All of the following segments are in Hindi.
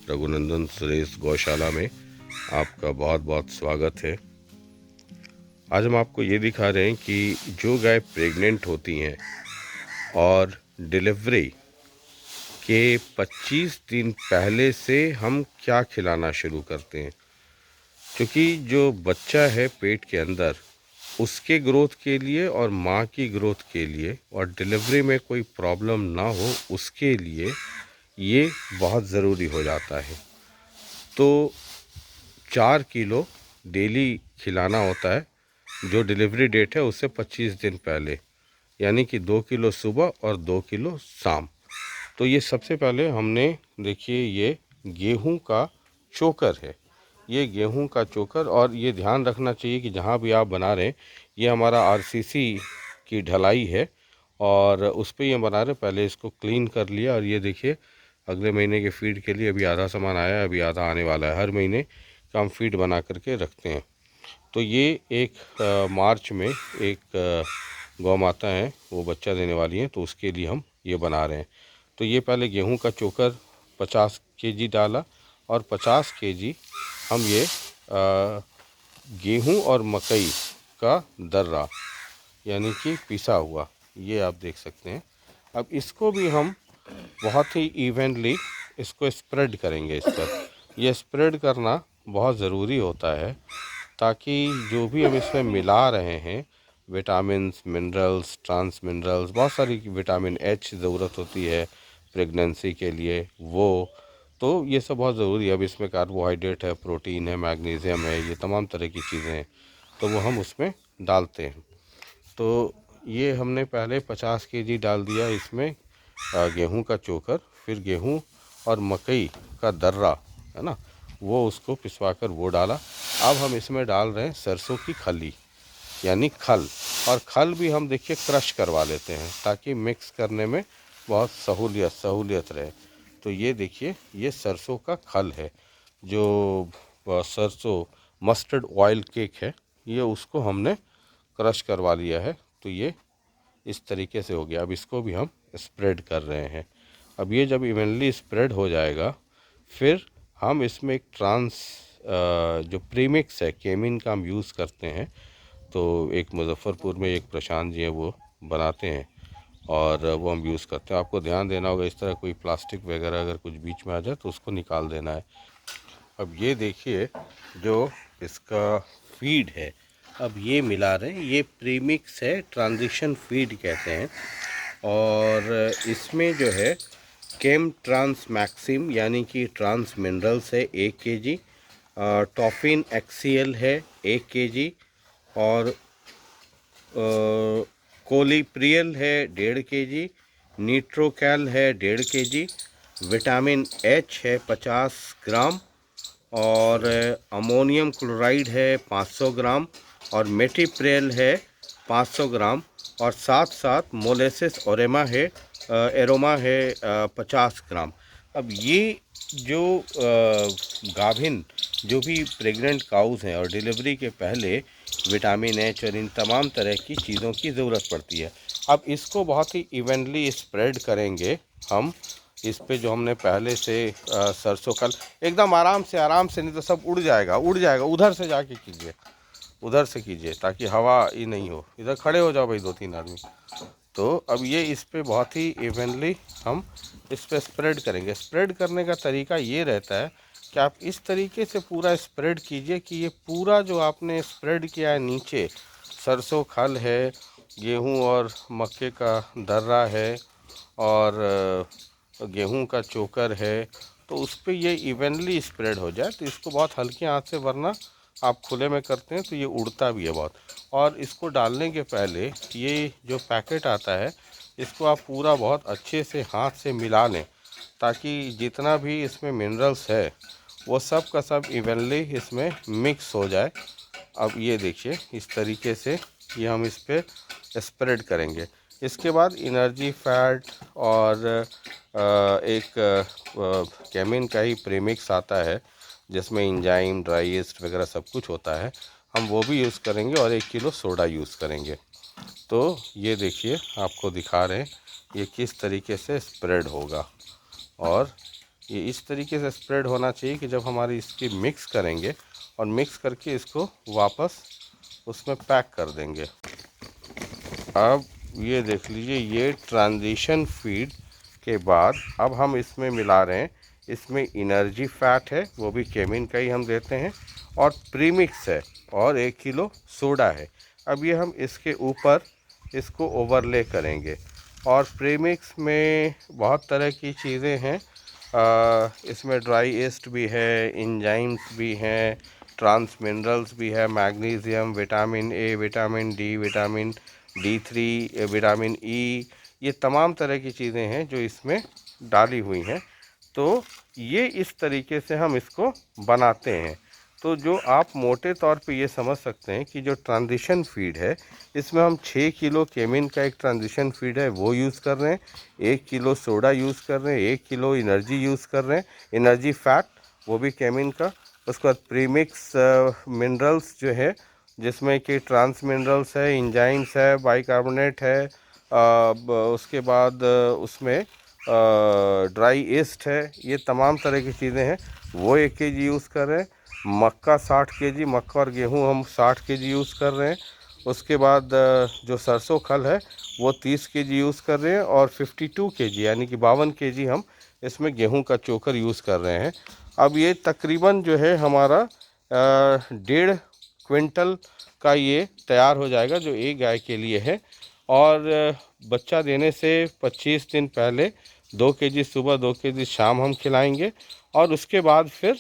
रघुनंदन सुरेश गौशाला में आपका बहुत बहुत स्वागत है। आज हम आपको ये दिखा रहे हैं कि जो गाय प्रेग्नेंट होती हैं और डिलीवरी के 25 दिन पहले से हम क्या खिलाना शुरू करते हैं, क्योंकि जो बच्चा है पेट के अंदर उसके ग्रोथ के लिए और माँ की ग्रोथ के लिए और डिलीवरी में कोई प्रॉब्लम ना हो उसके लिए ये बहुत ज़रूरी हो जाता है। तो 4 किलो डेली खिलाना होता है जो डिलीवरी डेट है उससे 25 दिन पहले, यानी कि 2 किलो सुबह और 2 किलो शाम। तो ये सबसे पहले हमने देखिए ये गेहूं का चोकर है, ये गेहूं का चोकर। और ये ध्यान रखना चाहिए कि जहाँ भी आप बना रहे हैं ये हमारा आरसीसी की ढलाई है और उस पर ये बना रहे। पहले इसको क्लीन कर लिया और ये देखिए अगले महीने के फीड के लिए अभी आधा सामान आया है, अभी आधा आने वाला है। हर महीने का हम फीड बना करके रखते हैं। तो ये एक मार्च में एक गौ माता है वो बच्चा देने वाली है, तो उसके लिए हम ये बना रहे हैं। तो ये पहले गेहूं का चोकर 50 केजी डाला और 50 केजी हम ये गेहूं और मकई का दर्रा यानी कि पिसा हुआ ये आप देख सकते हैं। अब इसको भी हम बहुत ही इवनली इसको स्प्रेड करेंगे इस पर। यह स्प्रेड करना बहुत ज़रूरी होता है ताकि जो भी हम इसमें मिला रहे हैं विटामिन्स, मिनरल्स, ट्रांस मिनरल्स, बहुत सारी विटामिन एच ज़रूरत होती है प्रेगनेंसी के लिए, वो तो ये सब बहुत ज़रूरी है। अब इसमें कार्बोहाइड्रेट है, प्रोटीन है, मैग्नीशियम है, ये तमाम तरह की चीज़ें हैं, तो वो हम उसमें डालते हैं। तो ये हमने पहले 50 केजी डाल दिया इसमें गेहूं का चोकर, फिर गेहूं और मकई का दर्रा है ना, वो उसको पिसवा कर वो डाला। अब हम इसमें डाल रहे हैं सरसों की खली यानी खल, और खल भी हम देखिए क्रश करवा लेते हैं ताकि मिक्स करने में बहुत सहूलियत रहे। तो ये देखिए ये सरसों का खल है, जो सरसों मस्टर्ड ऑयल केक है, ये उसको हमने क्रश करवा लिया है। तो ये इस तरीके से हो गया। अब इसको भी हम स्प्रेड कर रहे हैं। अब ये जब इवनली स्प्रेड हो जाएगा फिर हम इसमें एक जो प्रीमिक्स है केमिन का हम यूज़ करते हैं। तो एक मुजफ्फ़रपुर में एक प्रशांत जी हैं वो बनाते हैं और वो हम यूज़ करते हैं। आपको ध्यान देना होगा इस तरह कोई प्लास्टिक वगैरह अगर कुछ बीच में आ जाए तो उसको निकाल देना है। अब ये देखिए जो इसका फीड है अब ये मिला रहे हैं, ये प्रीमिक्स है, ट्रांजिशन फीड कहते हैं। और इसमें जो है केम ट्रांस मैक्सिम यानी कि ट्रांस मिनरल्स है 1 केजी, टॉफिन एक्सीएल है 1 केजी, और कोलिप्रियल है 1.5 केजी, नीट्रोकैल है 1.5 केजी, विटामिन एच है 50 ग्राम, और अमोनियम क्लोराइड है 500 ग्राम, और मेटिप्रेल है 500 ग्राम, और साथ साथ मोलेसिस एरोमा है 50 ग्राम। अब ये जो गाभिन जो भी प्रेग्नेंट काउज़ हैं और डिलीवरी के पहले विटामिन एच और इन तमाम तरह की चीज़ों की ज़रूरत पड़ती है। अब इसको बहुत ही इवनली स्प्रेड करेंगे हम इस पे जो हमने पहले से सरसों कल एकदम आराम से, नहीं तो सब उड़ जाएगा। उधर से जाके कीजिए, उधर से कीजिए ताकि हवा ही नहीं हो। इधर खड़े हो जाओ भाई 2-3 आदमी। तो अब ये इस पे बहुत ही इवनली हम इस पे स्प्रेड करेंगे। स्प्रेड करने का तरीका ये रहता है कि आप इस तरीके से पूरा स्प्रेड कीजिए कि ये पूरा जो आपने स्प्रेड किया है नीचे सरसों खल है, गेहूं और मक्के का दर्रा है और गेहूं का चोकर है, तो उस पर ये इवनली स्प्रेड हो जाए। तो इसको बहुत हल्की आंच से, वरना आप खुले में करते हैं तो ये उड़ता भी है बहुत। और इसको डालने के पहले ये जो पैकेट आता है इसको आप पूरा बहुत अच्छे से हाथ से मिला लें ताकि जितना भी इसमें मिनरल्स है वो सब का सब इवनली इसमें मिक्स हो जाए। अब ये देखिए इस तरीके से ये हम इस पर स्प्रेड करेंगे। इसके बाद एनर्जी फैट और एक केमिन का ही प्रीमिक्स आता है जिसमें इंजाइम, ड्राई यीस्ट वगैरह सब कुछ होता है, हम वो भी यूज़ करेंगे और 1 किलो सोडा यूज़ करेंगे। तो ये देखिए आपको दिखा रहे हैं ये किस तरीके से स्प्रेड होगा। और ये इस तरीके से स्प्रेड होना चाहिए कि जब हमारी इसकी मिक्स करेंगे और मिक्स करके इसको वापस उसमें पैक कर देंगे। अब ये देख लीजिए, ये ट्रांजिशन फीड के बाद अब हम इसमें मिला रहे हैं, इसमें एनर्जी फैट है, वो भी केमिन का ही हम देते हैं, और प्रीमिक्स है, और 1 किलो सोडा है। अब ये हम इसके ऊपर इसको ओवरले करेंगे। और प्रीमिक्स में बहुत तरह की चीज़ें हैं, इसमें ड्राई ईस्ट भी है, एंजाइम्स भी हैं, ट्रांस मिनरल्स भी है, magnesium, vitamin A, vitamin D, vitamin D3, vitamin E, ये तमाम तरह की चीज़ें हैं जो इसमें डाली हुई हैं। तो ये इस तरीके से हम इसको बनाते हैं। तो जो आप मोटे तौर पे ये समझ सकते हैं कि जो ट्रांजिशन फीड है, इसमें हम 6 किलो केमिन का एक ट्रांजिशन फीड है वो यूज़ कर रहे हैं, 1 किलो सोडा यूज़ कर रहे हैं, 1 किलो एनर्जी यूज़ कर रहे हैं, एनर्जी फैट वो भी केमिन का। उसके बाद प्रीमिक्स मिनरल्स जो है, जिसमें कि ट्रांस मिनरल्स है, इंजाइम्स है, बाइकार्बोनेट है, उसके बाद उसमें ड्राई ईस्ट है, ये तमाम तरह की चीज़ें हैं, वो 1 केजी यूज़ कर रहे हैं। मक्का 60 केजी, मक्का और गेहूं हम 60 केजी यूज़ कर रहे हैं। उसके बाद जो सरसों खल है वो 30 केजी यूज़ कर रहे हैं, और 52 केजी यानी कि 52 केजी हम इसमें गेहूं का चोकर यूज़ कर रहे हैं। अब ये तकरीबन जो है हमारा 1.5 क्विंटल का ये तैयार हो जाएगा, जो एक गाय के लिए है। और बच्चा देने से 25 दिन पहले 2 केजी सुबह 2 केजी शाम हम खिलाएंगे। और उसके बाद फिर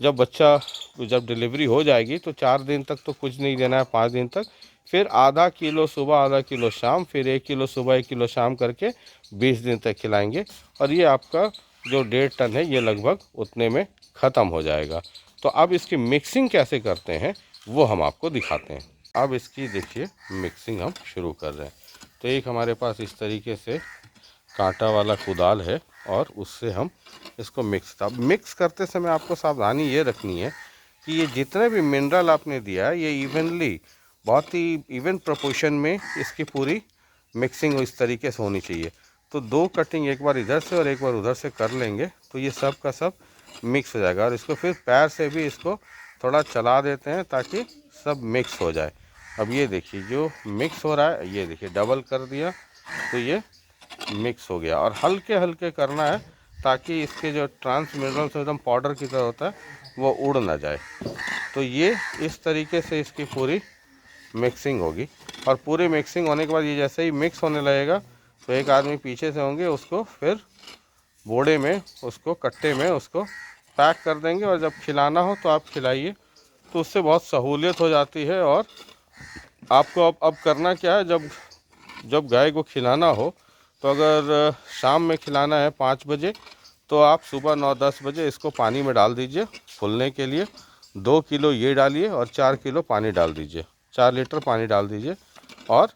जब डिलीवरी हो जाएगी तो 4 दिन तक तो कुछ नहीं देना है, 5 दिन तक फिर आधा किलो सुबह आधा किलो शाम, फिर 1 किलो सुबह 1 किलो शाम करके 20 दिन तक खिलाएंगे। और ये आपका जो 1.5 टन है ये लगभग उतने में ख़त्म हो जाएगा। तो अब इसकी मिक्सिंग कैसे करते हैं वो हम आपको दिखाते हैं। अब इसकी देखिए मिक्सिंग हम शुरू कर रहे हैं। तो एक हमारे पास इस तरीके से कांटा वाला कुदाल है, और उससे हम इसको मिक्स करते समय आपको सावधानी ये रखनी है कि ये जितने भी मिनरल आपने दिया है ये इवनली, बहुत ही इवन प्रोपोर्शन में इसकी पूरी मिक्सिंग इस तरीके से होनी चाहिए। तो 2 कटिंग एक बार इधर से और एक बार उधर से कर लेंगे तो ये सब का सब मिक्स हो जाएगा। और इसको फिर पैर से भी इसको थोड़ा चला देते हैं ताकि सब मिक्स हो जाए। अब ये देखिए जो मिक्स हो रहा है, ये देखिए डबल कर दिया तो ये मिक्स हो गया। और हल्के हल्के करना है ताकि इसके जो ट्रांस मिनरल्स एकदम पाउडर की तरह होता है वो उड़ ना जाए। तो ये इस तरीके से इसकी पूरी मिक्सिंग होगी। और पूरी मिक्सिंग होने के बाद ये जैसे ही मिक्स होने लगेगा तो एक आदमी पीछे से होंगे, उसको फिर बोड़े में, उसको कट्टे में उसको पैक कर देंगे। और जब खिलाना हो तो आप खिलाइए, तो उससे बहुत सहूलियत हो जाती है। और आपको अब करना क्या है, जब गाय को खिलाना हो तो अगर शाम में खिलाना है 5 बजे, तो आप सुबह 9-10 बजे इसको पानी में डाल दीजिए फूलने के लिए। 2 किलो ये डालिए और 4 किलो पानी डाल दीजिए, 4 लीटर पानी डाल दीजिए, और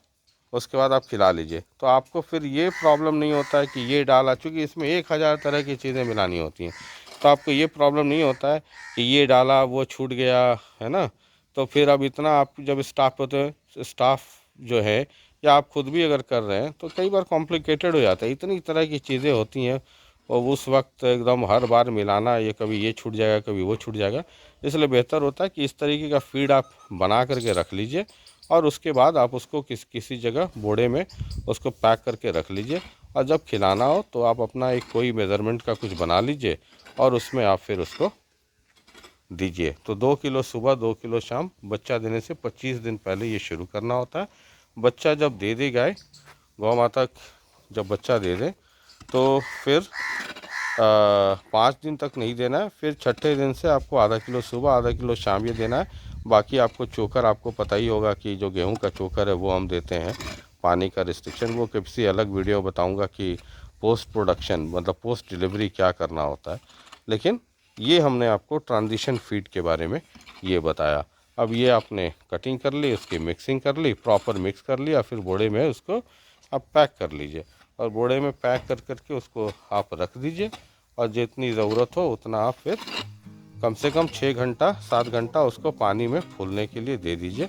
उसके बाद आप खिला लीजिए। तो आपको फिर ये प्रॉब्लम नहीं होता है कि ये डाला, चूँकि इसमें 1000 तरह की चीज़ें मिलानी होती हैं, तो आपको ये प्रॉब्लम नहीं होता है कि ये डाला वो छूट गया, है ना। तो फिर अब इतना आप जब स्टाफ होते हैं, स्टाफ जो है या आप खुद भी अगर कर रहे हैं तो कई बार कॉम्प्लिकेटेड हो जाता है, इतनी तरह की चीज़ें होती हैं। और उस वक्त एकदम हर बार मिलाना, ये कभी ये छूट जाएगा कभी वो छूट जाएगा। इसलिए बेहतर होता है कि इस तरीके का फीड आप बना करके रख लीजिए, और उसके बाद आप उसको किसी जगह बोड़े में उसको पैक करके रख लीजिए। और जब खिलाना हो तो आप अपना एक कोई मेज़रमेंट का कुछ बना लीजिए और उसमें आप फिर उसको दीजिए। तो 2 किलो सुबह 2 किलो शाम, बच्चा देने से 25 दिन पहले ये शुरू करना होता है। बच्चा जब दे दे गाय, गौ माता जब बच्चा दे दे तो फिर 5 दिन तक नहीं देना है। फिर छठे दिन से आपको आधा किलो सुबह आधा किलो शाम ये देना है। बाकी आपको चोकर, आपको पता ही होगा कि जो गेहूं का चोकर है वो हम देते हैं। पानी का रिस्ट्रिक्शन वो किसी अलग वीडियो बताऊंगा कि पोस्ट प्रोडक्शन मतलब पोस्ट डिलीवरी क्या करना होता है। लेकिन ये हमने आपको ट्रांजिशन फीड के बारे में ये बताया। अब ये आपने कटिंग कर ली, उसकी मिक्सिंग कर ली, प्रॉपर मिक्स कर लिया, फिर बोड़े में उसको आप पैक कर लीजिए। और बोड़े में पैक कर करके उसको आप रख दीजिए, और जितनी ज़रूरत हो उतना आप फिर कम से कम 6 घंटा 7 घंटा उसको पानी में फूलने के लिए दे दीजिए।